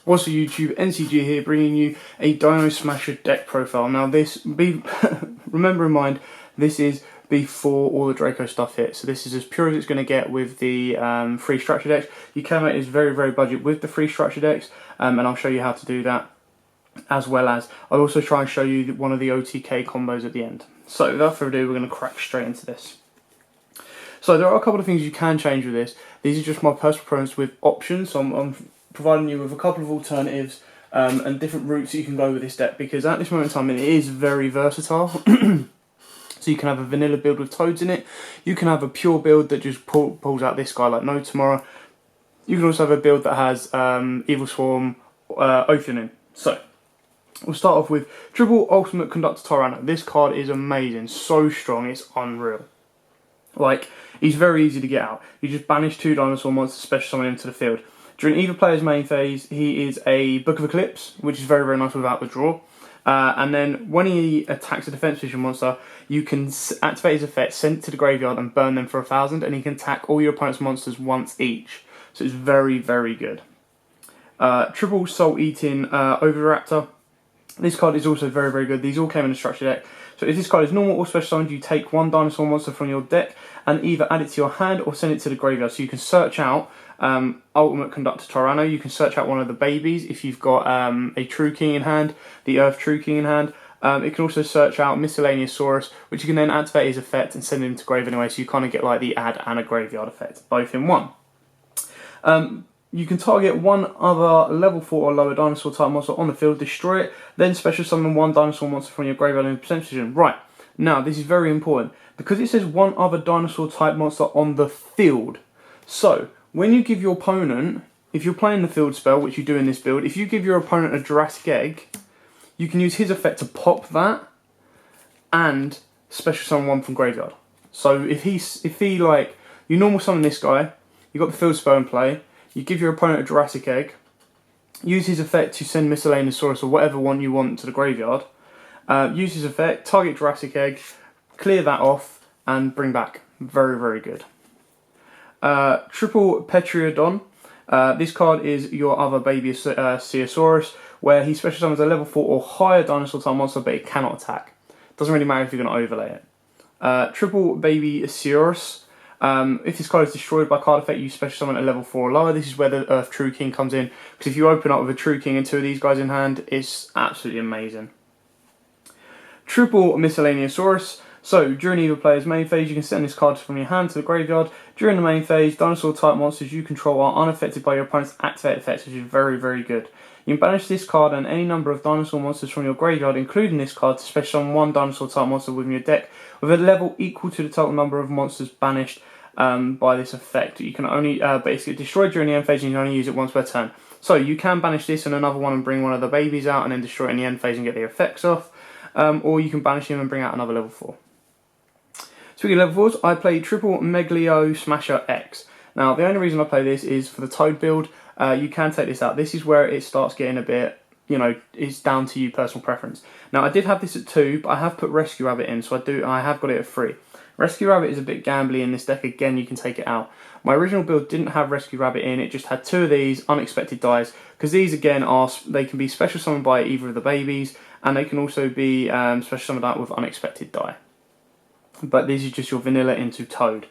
Also YouTube, NCG here, bringing you a Dinosmasher deck profile. Now remember in mind, this is before all the Draco stuff hits. So this is as pure as it's going to get with the free structure decks. You can make this very, very budget with the free structure decks, and I'll show you how to do that. As well as, I'll also try and show you one of the OTK combos at the end. So without further ado, we're going to crack straight into this. So there are a couple of things you can change with this. These are just my personal preference with options. So I'm providing you with a couple of alternatives and different routes that you can go with this deck, because at this moment in time it is very versatile. So you can have a vanilla build with toads in it. You can have a pure build that just pulls out this guy like no tomorrow. You can also have a build that has Evil Swarm, Oathing in. So we'll start off with Triple Ultimate Conductor Tyranno. This card is amazing, so strong, it's unreal. Like, he's very easy to get out. You just banish 2 dinosaur monsters, special summon into the field. During either player's main phase, he is a Book of Eclipse, which is very, very nice without the draw. And then when he attacks a defense position monster, you can activate his effect, send it to the graveyard, and burn them for 1,000, and he can attack all your opponent's monsters once each. So it's very, very good. Triple Soul Eating Oviraptor. This card is also very, very good. These all came in a structure deck. So if this card is normal or special summoned, you take 1 dinosaur monster from your deck and either add it to your hand or send it to the graveyard. So you can search out Ultimate Conductor Tyranno. You can search out one of the babies if you've got a True King in hand, the Earth True King in hand. It can also search out Miscellaneousaurus, which you can then activate his effect and send him to grave anyway. So you kind of get like the add and a graveyard effect, both in one. You can target one other level 4 or lower dinosaur type monster on the field, destroy it, then special summon 1 dinosaur monster from your graveyard in position. Right, now this is very important, because it says one other dinosaur type monster on the field. So, when you give your opponent, if you're playing the field spell, which you do in this build, if you give your opponent a Jurassic Egg, you can use his effect to pop that, and special summon 1 from graveyard. So if he like, you normal summon this guy, you got the field spell in play, you give your opponent a Jurassic Egg, use his effect to send Miscellaneousaurus or whatever one you want to the graveyard, use his effect, target Jurassic Egg, clear that off, and bring back. Very, very good. Triple Petriodon. This card is your other baby Ceosaurus, where he special summons a level 4 or higher dinosaur type monster, but it cannot attack. Doesn't really matter if you're going to overlay it. Triple Baby Ceosaurus. If this card is destroyed by card effect, you special summon a level 4 or lower. This is where the Earth True King comes in, because if you open up with a True King and 2 of these guys in hand, it's absolutely amazing. Triple Miscellaneousaurus. So, during either player's main phase, you can send this card from your hand to the graveyard. During the main phase, dinosaur type monsters you control are unaffected by your opponent's activated effects, which is very, very good. You can banish this card and any number of dinosaur monsters from your graveyard, including this card, to special summon 1 dinosaur type monster within your deck, with a level equal to the total number of monsters banished by this effect. You can only basically destroy during the end phase, and you can only use it once per turn. So you can banish this and another one and bring one of the babies out and then destroy it in the end phase and get the effects off. Or you can banish him and bring out another level 4. Speaking of level 4s, I play Triple Dinosmasher X. Now the only reason I play this is for the Toad build. You can take this out. This is where it starts getting a bit, you know, it's down to you, personal preference. Now I did have this at 2, but I have put Rescue Rabbit in, so I have got it at 3. Rescue Rabbit is a bit gambly in this deck. Again, you can take it out. My original build didn't have Rescue Rabbit in, it just had 2 of these unexpected dies, because these again they can be special summoned by either of the babies, and they can also be special summoned out with unexpected die. But this is just your vanilla into Toad.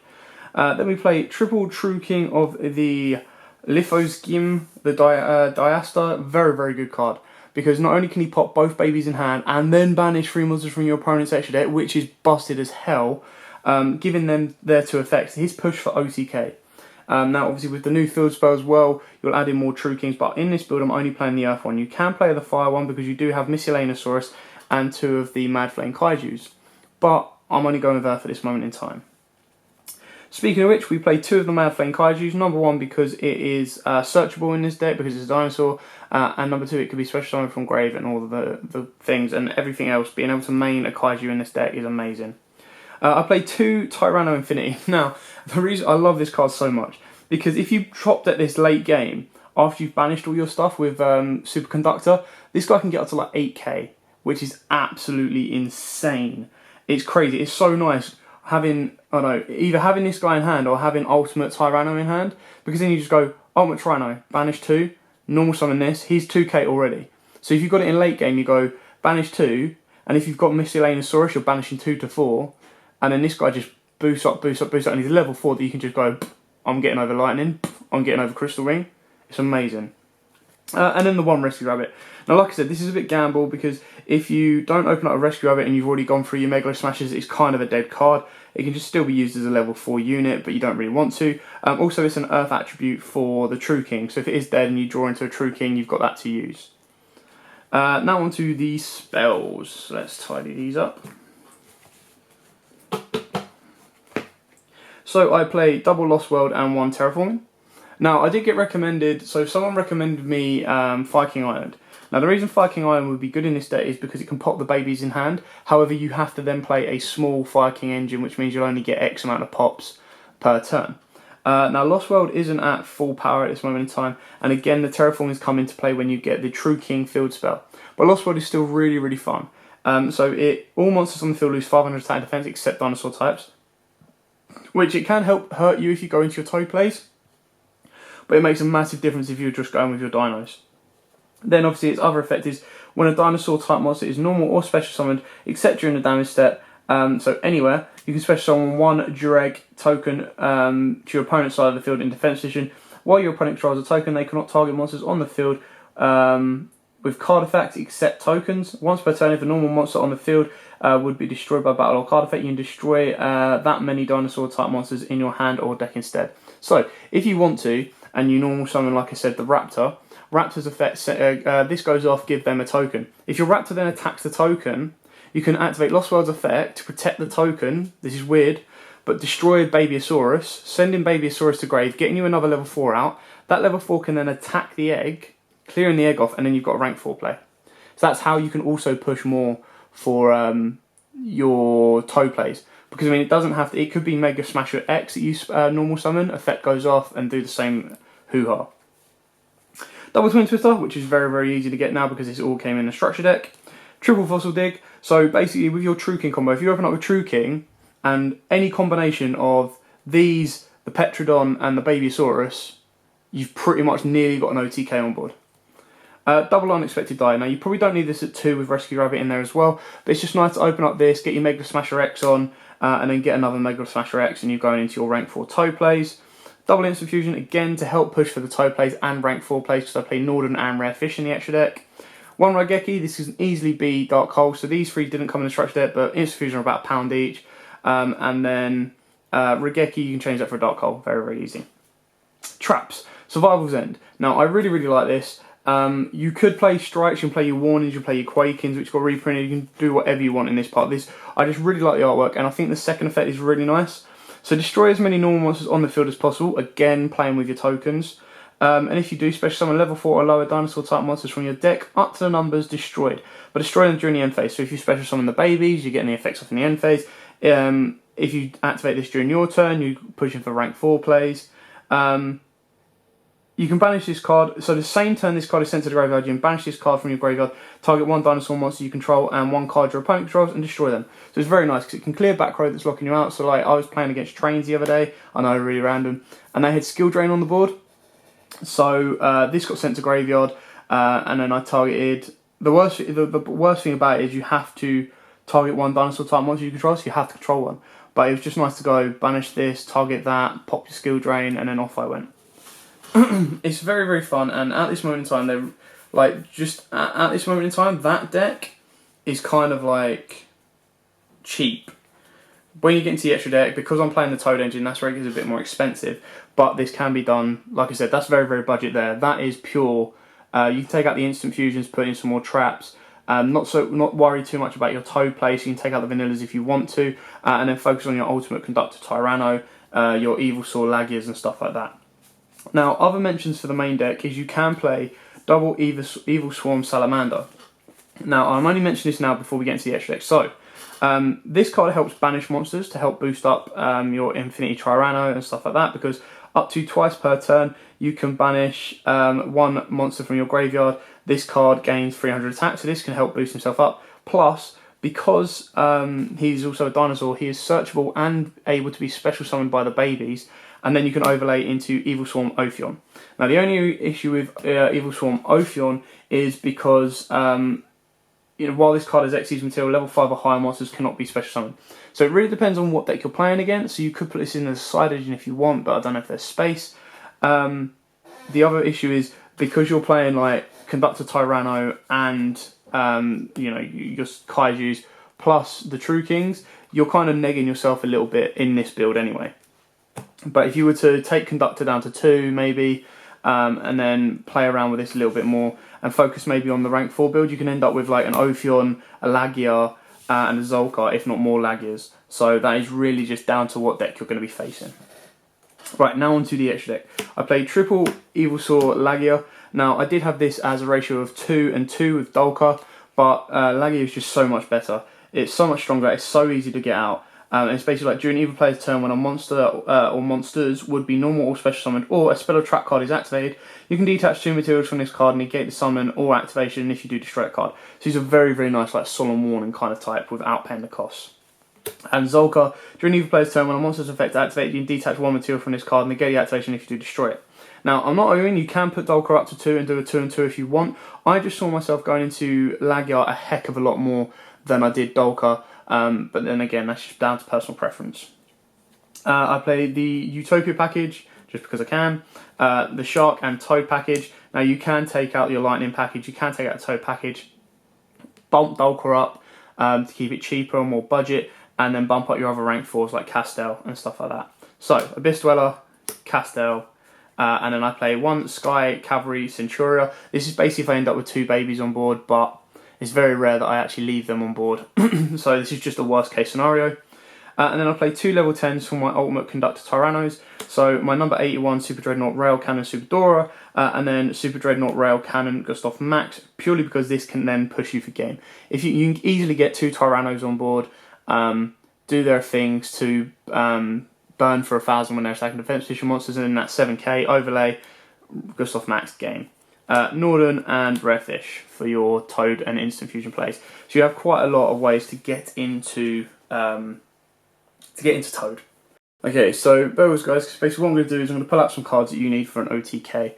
Then we play Triple True King of the Lithosgym, the Diasta. Very, very good card, because not only can he pop both babies in hand and then banish 3 monsters from your opponent's extra deck, which is busted as hell, giving them their 2 effects. His push for OTK. Now obviously with the new field spell as well, you'll add in more True Kings, but in this build I'm only playing the Earth one. You can play the Fire one because you do have Miscellaneousaurus and 2 of the Mad Flame Kaijus, but I'm only going with Earth at this moment in time. Speaking of which, we play 2 of the Mad Flame Kaijus. Number 1 because it is searchable in this deck because it's a dinosaur, and number 2 it can be special summoned from grave and all the things and everything else. Being able to main a Kaiju in this deck is amazing. I play 2 Tyranno Infinity. Now, the reason I love this card so much, because if you dropped at this late game, after you've banished all your stuff with Superconductor, this guy can get up to like 8k, which is absolutely insane. It's crazy. It's so nice having, I don't know, either having this guy in hand or having Ultimate Tyranno in hand, because then you just go, Ultimate Tyranno, banish 2, normal summon this, he's 2k already. So if you've got it in late game, you go banish 2, and if you've got Miscellaneousaurus, you're banishing 2 to 4, and then this guy just boosts up, and he's level 4 that you can just go, I'm getting over Lightning, I'm getting over Crystal Ring. It's amazing. And then the one Rescue Rabbit. Now, like I said, this is a bit gamble because if you don't open up a Rescue Rabbit and you've already gone through your Dinosmashers, it's kind of a dead card. It can just still be used as a level 4 unit, but you don't really want to. Also, it's an Earth attribute for the True King, so if it is dead and you draw into a True King, you've got that to use. Now on to the spells. Let's tidy these up. So I play double Lost World and 1 Terraforming. Now, I did get recommended, so someone recommended me Viking Island. Now, the reason Viking Island would be good in this deck is because it can pop the babies in hand. However, you have to then play a small Viking engine, which means you'll only get X amount of pops per turn. Now, Lost World isn't at full power at this moment in time, and again, the Terraformings come into play when you get the True King field spell. But Lost World is still really, really fun. So all monsters on the field lose 500 attack and defense except dinosaur types, which it can help hurt you if you go into your toe plays. But it makes a massive difference if you're just going with your dinos. Then obviously its other effect is when a dinosaur type monster is normal or special summoned, except during the damage step, so anywhere, you can special summon 1 Dureg token to your opponent's side of the field in defense position. While your opponent controls a token, they cannot target monsters on the field with card effects except tokens. Once per turn, if a normal monster on the field would be destroyed by battle or card effect, you can destroy that many dinosaur type monsters in your hand or deck instead. So if you want to, and you normal summon, like I said, the Raptor. Raptor's effect, this goes off, give them a token. If your Raptor then attacks the token, you can activate Lost World's effect to protect the token, this is weird, but destroy Babyosaurus, sending Babyosaurus to grave, getting you another level 4 out. That level 4 can then attack the egg, clearing the egg off, and then you've got a rank 4 play. So that's how you can also push more for your toe plays. Because I mean, it doesn't have to, it could be Mega Smasher X that you normal summon, effect goes off, and do the same hoo-ha. Double Twin Twister, which is very, very easy to get now because this all came in a structure deck. Triple Fossil Dig, so basically with your True King combo, if you open up a True King, and any combination of these, the Petrodon and the Babyosaurus, you've pretty much nearly got an OTK on board. Double Unexpected Die. Now you probably don't need this at 2 with Rescue Rabbit in there as well, but it's just nice to open up this, get your Mega Smasher X on, and then get another Mega Smasher X and you're going into your rank 4 toe plays. Double Instant Fusion, again to help push for the toe plays and rank 4 plays because I play Northern and Rare Fish in the extra deck. 1 Raigeki, this can easily be Dark Hole, so these 3 didn't come in the structure deck, but Instant Fusion are about £1 each. And then Raigeki, you can change that for a Dark Hole, very, very easy. Traps, Survival's End. Now I really, really like this. You could play Strikes, you can play your Warnings, you can play your Quakings, which got reprinted, you can do whatever you want in this part. This, I just really like the artwork, and I think the second effect is really nice. So destroy as many normal monsters on the field as possible, again playing with your tokens. And if you do, special summon level 4 or lower dinosaur type monsters from your deck up to the numbers destroyed, but destroy them during the end phase. So if you special summon the babies, you're getting the effects off in the end phase. If you activate this during your turn, you're pushing for rank 4 plays. You can banish this card, so the same turn this card is sent to the graveyard, you can banish this card from your graveyard, target 1 dinosaur monster you control and 1 card your opponent controls and destroy them. So it's very nice because it can clear back row that's locking you out. So like I was playing against Trains the other day, I know, really random, and they had Skill Drain on the board. So this got sent to graveyard, and then I targeted, the worst thing about it is you have to target 1 dinosaur type monster you control, so you have to control 1. But it was just nice to go, banish this, target that, pop your Skill Drain, and then off I went. It's very, very fun, and at this moment in time, they're like, just at this moment in time, that deck is kind of like cheap. When you get into the extra deck, because I'm playing the Toad engine, that's where it gets a bit more expensive, but this can be done. Like I said, that's very, very budget there. That is pure. You can take out the instant fusions, put in some more traps. Not worry too much about your Toad place. You can take out the vanillas if you want to, and then focus on your Ultimate Conductor Tyranno, your Evilsaur Lagias and stuff like that. Now, other mentions for the main deck is you can play double Evil Swarm Salamander. Now, I'm only mentioning this now before we get into the extra deck. So, this card helps banish monsters to help boost up your Infinity Tyranno and stuff like that, because up to twice per turn, you can banish 1 monster from your graveyard. This card gains 300 attack, so this can help boost himself up. Plus, because he's also a dinosaur, he is searchable and able to be special summoned by the babies, and then you can overlay into Evil Swarm Ophion. Now the only issue with Evil Swarm Ophion is because while this card is Xyz material, level 5 or higher monsters cannot be special summoned. So it really depends on what deck you're playing against. So you could put this in as a side engine if you want, but I don't know if there's space. The other issue is because you're playing like Conductor Tyranno and your Kaijus plus the True Kings, you're kind of negging yourself a little bit in this build anyway. But if you were to take Conductor down to 2 maybe, and then play around with this a little bit more and focus maybe on the rank 4 build, you can end up with like an Ophion, a Lagia, and a Zolkar, if not more Lagias. So that is really just down to what deck you're going to be facing. Right, now onto the extra deck. I played triple Evilsaur Lagia. Now, I did have this as a ratio of 2 and 2 with Dolka, but Lagia is just so much better. It's so much stronger, it's so easy to get out. It's basically like during either player's turn when a monster or monsters would be normal or special summoned, or a spell or trap card is activated, you can detach 2 materials from this card and negate the summon or activation if you do destroy a card. So he's a very, very nice like solemn warning kind of type without paying the costs. And Zolkar, during either player's turn when a monster's effect is activated, you can detach 1 material from this card and negate the activation if you do destroy it. Now, I'm not arguing, you can put Dolkar up to 2 and do a 2 and 2 if you want. I just saw myself going into Lagia a heck of a lot more than I did Dolkar. But then again, that's just down to personal preference. I played the Utopia package, just because I can. The Shark and Toad package. Now you can take out your Lightning package, you can take out a Toad package. Bump Dolkar up to keep it cheaper and more budget. And then bump up your other rank 4s like Castel and stuff like that. So, Abyss Dweller, Castel, and then I play 1 Sky Cavalry Centuria. This is basically if I end up with 2 babies on board, but it's very rare that I actually leave them on board. So this is just a worst case scenario. And then I play 2 level 10s for my Ultimate Conductor Tyrannos. So my number 81 Super Dreadnought Rail Cannon Superdora, and then Super Dreadnought Rail Cannon Gustav Max, purely because this can then push you for game. If you can easily get 2 Tyrannos on board, do their things to burn for 1,000 when they're attacking defense position monsters, and then that 7k overlay Gustav Max game. Norden and Redfish for your Toad and Instant Fusion plays. So you have quite a lot of ways to get into Toad. Okay, so bear with us guys, because basically what I'm going to do is I'm going to pull out some cards that you need for an OTK.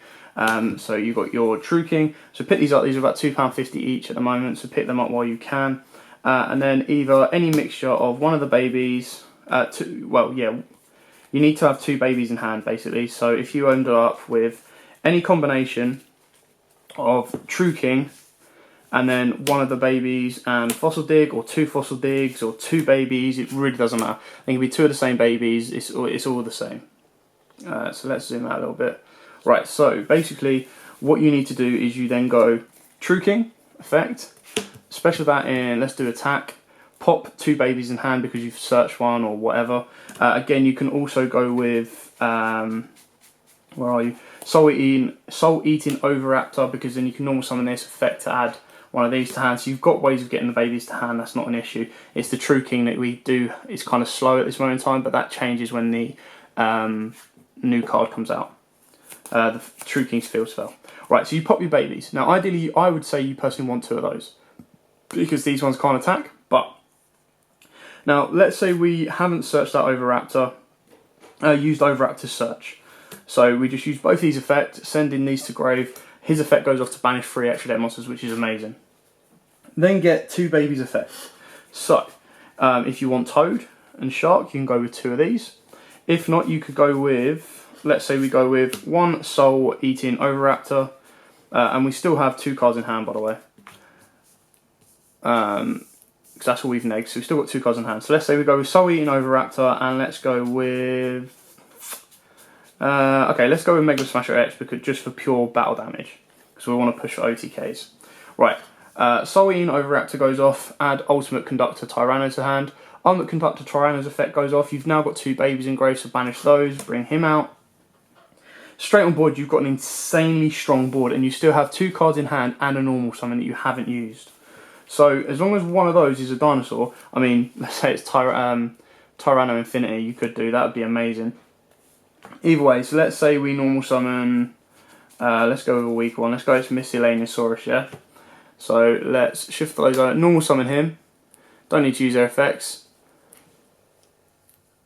So you've got your True King. So pick these up. These are about £2.50 each at the moment, so pick them up while you can. And then either any mixture of one of the babies, you need to have 2 babies in hand basically. So if you end up with any combination of True King and then one of the babies and Fossil Dig, or 2 Fossil Digs, or 2 babies, it really doesn't matter. It can be 2 of the same babies, it's all the same. So let's zoom out a little bit. Right, so basically what you need to do is you then go True King, effect, special that in, let's do attack, pop 2 babies in hand because you've searched 1 or whatever. Again, you can also go with, where are you? Soul Eating Overraptor, because then you can normal summon this effect to add 1 of these to hand. So you've got ways of getting the babies to hand, that's not an issue. It's the True King that we do, it's kind of slow at this moment in time, but that changes when the new card comes out. The True King's Field Spell. Right, so you pop your babies. Now ideally, I would say you personally want 2 of those, because these ones can't attack, but now let's say we haven't searched that Overraptor, used Overraptor search. So we just use both these effects, sending these to grave. His effect goes off to banish 3 extra deck monsters, which is amazing. Then get 2 babies effect. So if you want Toad and Shark, you can go with 2 of these. If not, you could go with, let's say we go with 1 Soul Eating Overraptor, and we still have 2 cards in hand, by the way. Because that's all we've negged, so we've still got 2 cards in hand. So let's say we go with Soul Eating Overraptor, and let's go with okay, let's go with Mega Smasher X, because just for pure battle damage, because we want to push for OTKs. Right, Soul Eating Overraptor goes off, add Ultimate Conductor Tyranno to hand. Ultimate Conductor Tyranno's effect goes off, you've now got 2 babies in grave, so banish those, bring him out. Straight on board, you've got an insanely strong board, and you still have 2 cards in hand and a normal summon that you haven't used. So as long as one of those is a dinosaur, I mean, let's say it's Tyranno Infinity, you could do, that would be amazing. Either way, so let's say we normal summon, let's go with a weak one, let's go with Miscellaneousaurus, yeah? So let's shift those out, normal summon him, Don't need to use their effects.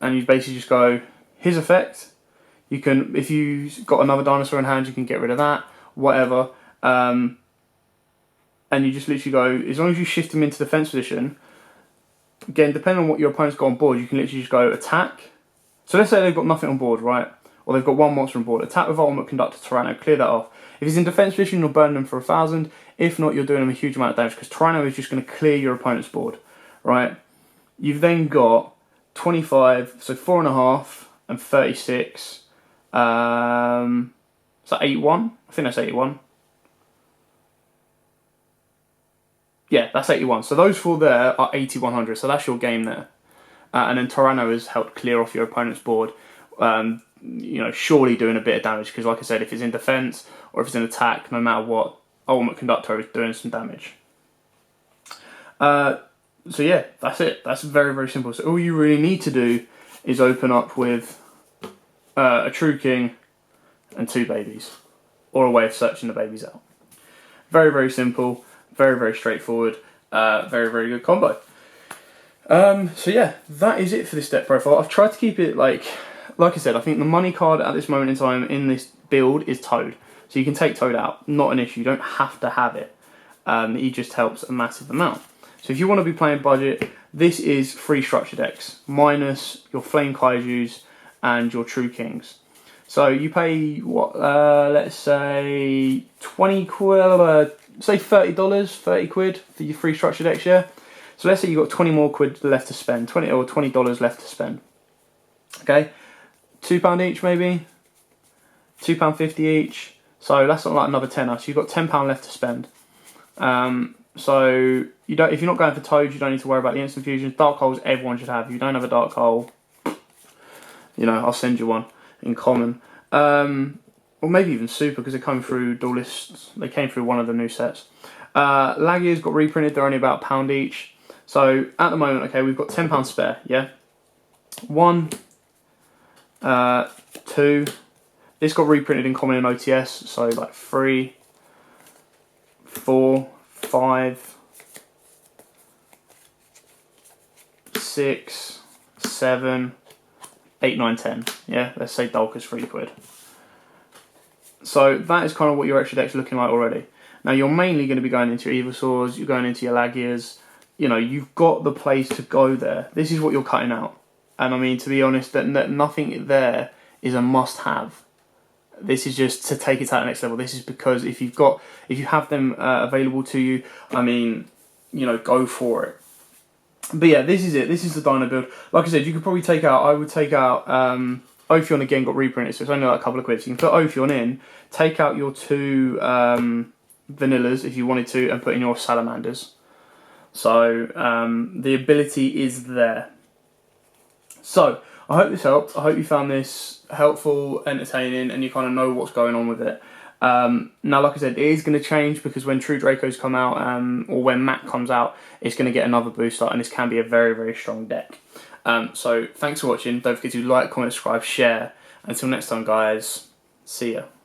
And you basically just go, his effect. You can, if you've got another dinosaur in hand, you can get rid of that, whatever. And you just literally go, as long as you shift them into defense position, again, depending on what your opponent's got on board, you can literally just go attack. So let's say they've got nothing on board, right? Or they've got one monster on board. Attack with Ultimate Conductor Tyranno, clear that off. If he's in defense position, you'll burn them for 1,000. If not, you're doing them a huge amount of damage because Tyranno is just going to clear your opponent's board, right? You've then got 25, so 4.5 and 36. Is that 81? I think that's 81. Yeah, that's 81. So those four there are 8,100. So that's your game there. And then Tyranno has helped clear off your opponent's board. You know, surely doing a bit of damage because, like I said, if it's in defense or if it's in attack, no matter what, Ultimate Conductor is doing some damage. So yeah, that's it. That's very, very simple. So all you really need to do is open up with a True King and 2 babies, or a way of searching the babies out. Very, very simple. Very, very straightforward. Very, very good combo. So yeah, that is it for this deck profile. I've tried to keep it like I said, I think the money card at this moment in time in this build is Toad. So you can take Toad out, not an issue. You don't have to have it. He just helps a massive amount. So if you want to be playing budget, this is 3 structure decks, minus your Flame Kaijus and your True Kings. So you pay, what, let's say 20 quid, say $30, 30 quid for your 3 structure decks, yeah? So let's say you've got 20 more quid left to spend, $20 left to spend. Okay, £2 each maybe, £2.50 each. So that's not like another tenner. So you've got £10 left to spend. So you don't, if you're not going for Toads, you don't need to worry about the instant fusions. Dark holes everyone should have. If you don't have a dark hole, you know, I'll send you one in common. Or maybe even super because they come through duelists. They came through one of the new sets. Lagiers got reprinted. They're only about £1 each. So at the moment, okay, we've got £10 spare. Yeah. 1, 2. This got reprinted in common and OTS. So like 3, 4, 5, 6, 7, 8, 9, 10. Yeah, let's say Dulka's 3 quid. So that is kind of what your extra deck's looking like already. Now you're mainly going to be going into your Evilsaurs, you're going into your Lagiers. You know, you've got the place to go there. This is what you're cutting out. And I mean, to be honest, that nothing there is a must-have. This is just to take it to the next level. This is because if you have them available to you, I mean, you know, go for it. But yeah, this is it. This is the Dino build. Like I said, you could probably take out, I would take out, Ophion again got reprinted, so it's only like a couple of quid. So you can put Ophion in, take out your 2 Vanillas if you wanted to, and put in your Salamanders. So the ability is there. So I hope this helped. I hope you found this helpful, entertaining, and you kind of know what's going on with it. Now, like I said, it is going to change because when True Dracos come out, or when Mac comes out, it's going to get another booster, and this can be a very, very strong deck. So thanks for watching. Don't forget to like, comment, subscribe, share. Until next time, guys. See ya.